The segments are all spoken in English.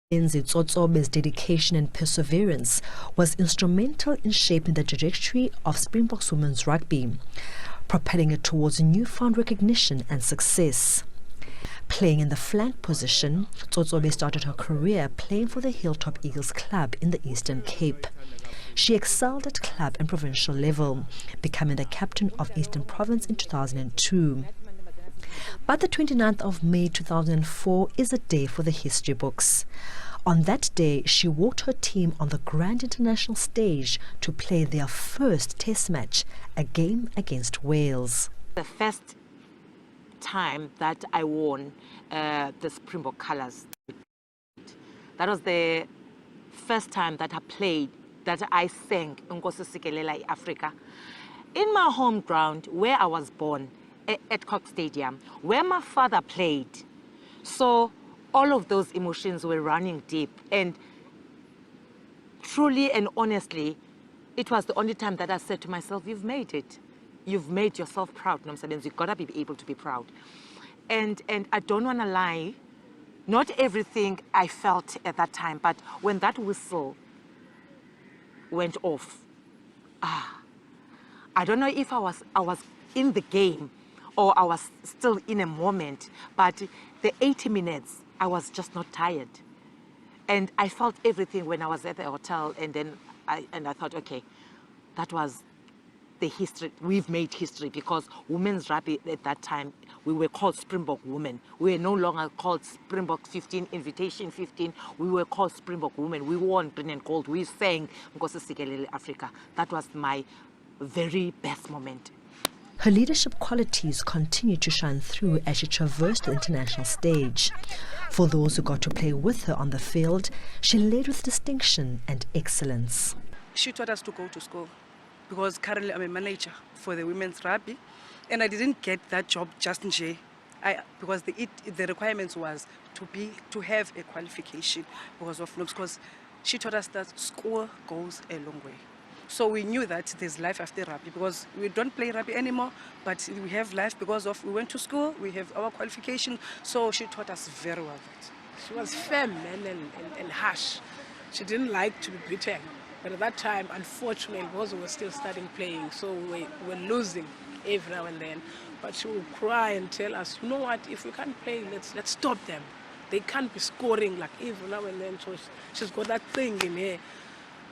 Nomsebenzi Tsotsobe's dedication and perseverance was instrumental in shaping the trajectory of Springboks women's rugby, propelling it towards newfound recognition and success. Playing in the flank position, Tsotsobe started her career playing for the Hilltop Eagles club in the Eastern Cape. She excelled at club and provincial level, becoming the captain of Eastern Province in 2002. But the 29th of May 2004 is a day for the history books. On that day, she walked her team on the grand international stage to play their first test match, a game against Wales. The first time that I won the Springbok colours. That was the first time that I played, that I sang Nkosi Sikelela Africa. In my home ground, where I was born, at Cox Stadium, where my father played. So all of those emotions were running deep, and truly and honestly, it was the only time that I said to myself, you've made it. You've made yourself proud, Nomsebenzi. You've got to be able to be proud. And I don't want to lie, not everything I felt at that time, but when that whistle went off, I don't know if I was in the game or I was still in a moment, but the 80 minutes, I was just not tired. And I felt everything when I was at the hotel, and then I thought, okay, that was the history. We've made history, because women's rugby at that time, we were called Springbok Women. We were no longer called Springbok 15, Invitation 15. We were called Springbok Women. We won green and gold. We sang Nkosi Sikelel Africa. That was my very best moment. Her leadership qualities continued to shine through as she traversed the international stage. For those who got to play with her on the field, she led with distinction and excellence. She taught us to go to school, because currently I'm a manager for the women's rugby, and I didn't get that job just in J. Because the requirements was to have a qualification because she taught us that school goes a long way. So we knew that there's life after rugby, because we don't play rugby anymore, but we have life because of we went to school, we have our qualification. So she taught us very well that. She was firm and harsh. She didn't like to be beaten. But at that time, unfortunately, because we were still starting playing, so we were losing every now and then. But she would cry and tell us, you know what, if we can't play, let's stop them. They can't be scoring like every now and then. So she's got that thing in her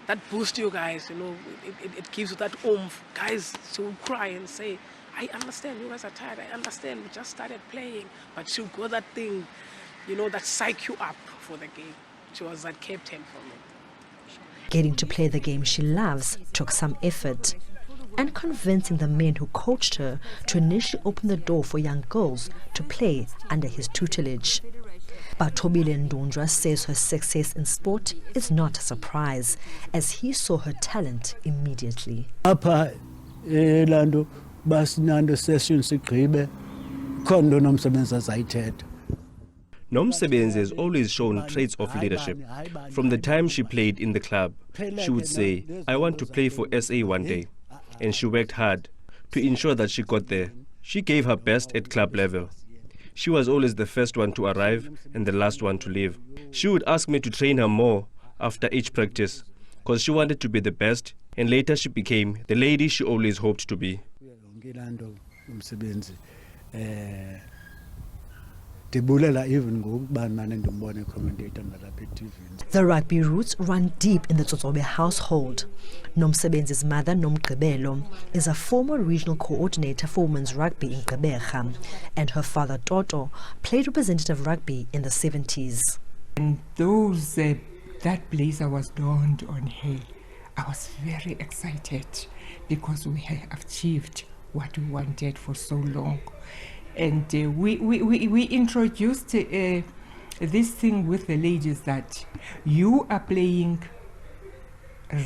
that boosts you guys, you know, it gives you that oomph. Guys, she will cry and say, I understand, you guys are tired, I understand, we just started playing. But she'll got that thing, you know, that psych you up for the game. She was that captain for me. Getting to play the game she loves took some effort, and convincing the men who coached her to initially open the door for young girls to play under his tutelage. But Tobile Ndundra says her success in sport is not a surprise, as he saw her talent immediately. Nomsebenzi has always shown traits of leadership. From the time she played in the club, she would say, I want to play for SA one day. And she worked hard to ensure that she got there. She gave her best at club level. She was always the first one to arrive and the last one to leave. She would ask me to train her more after each practice, because she wanted to be the best, and later she became the lady she always hoped to be. The rugby roots run deep in the Tsotsobe household. Nomsebenzi's mother, Nomgqibelo, is a former regional coordinator for women's rugby in Gqeberha, and her father, Toto, played representative rugby in the 70s. And that blazer was donned on her, I was very excited, because we had achieved what we wanted for so long. And we introduced this thing with the ladies, that you are playing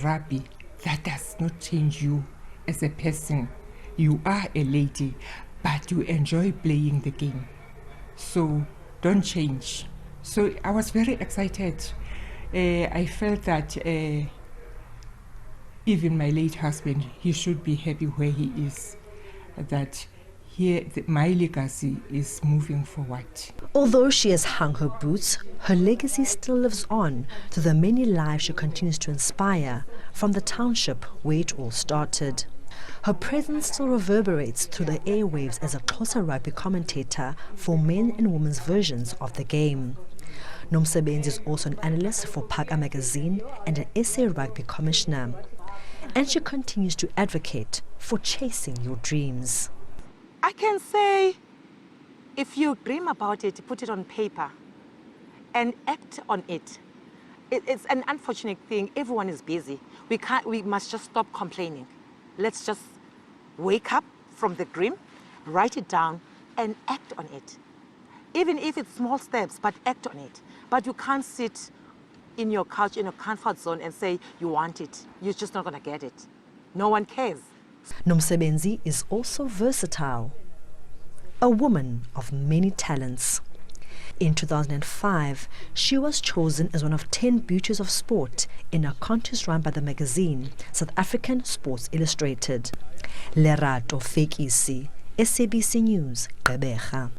rugby. That does not change you as a person. You are a lady, but you enjoy playing the game. So don't change. So I was very excited. I felt that even my late husband, he should be happy where he is, that here my legacy is moving forward. Although she has hung her boots, her legacy still lives on through the many lives she continues to inspire from the township where it all started. Her presence still reverberates through the airwaves as a closer rugby commentator for men and women's versions of the game. Nomsebenzi is also an analyst for Paka magazine and an SA rugby commissioner. And she continues to advocate for chasing your dreams. I can say, if you dream about it, put it on paper and act on it. It's an unfortunate thing. Everyone is busy. We must just stop complaining. Let's just wake up from the dream, write it down, and act on it. Even if it's small steps, but act on it. But you can't sit in your couch in a comfort zone and say you want it. You're just not going to get it. No one cares. Nomsebenzi is also versatile, a woman of many talents. In 2005, she was chosen as one of 10 beauties of sport in a contest run by the magazine South African Sports Illustrated. Lerato Fekisi, SABC News, Gqeberha.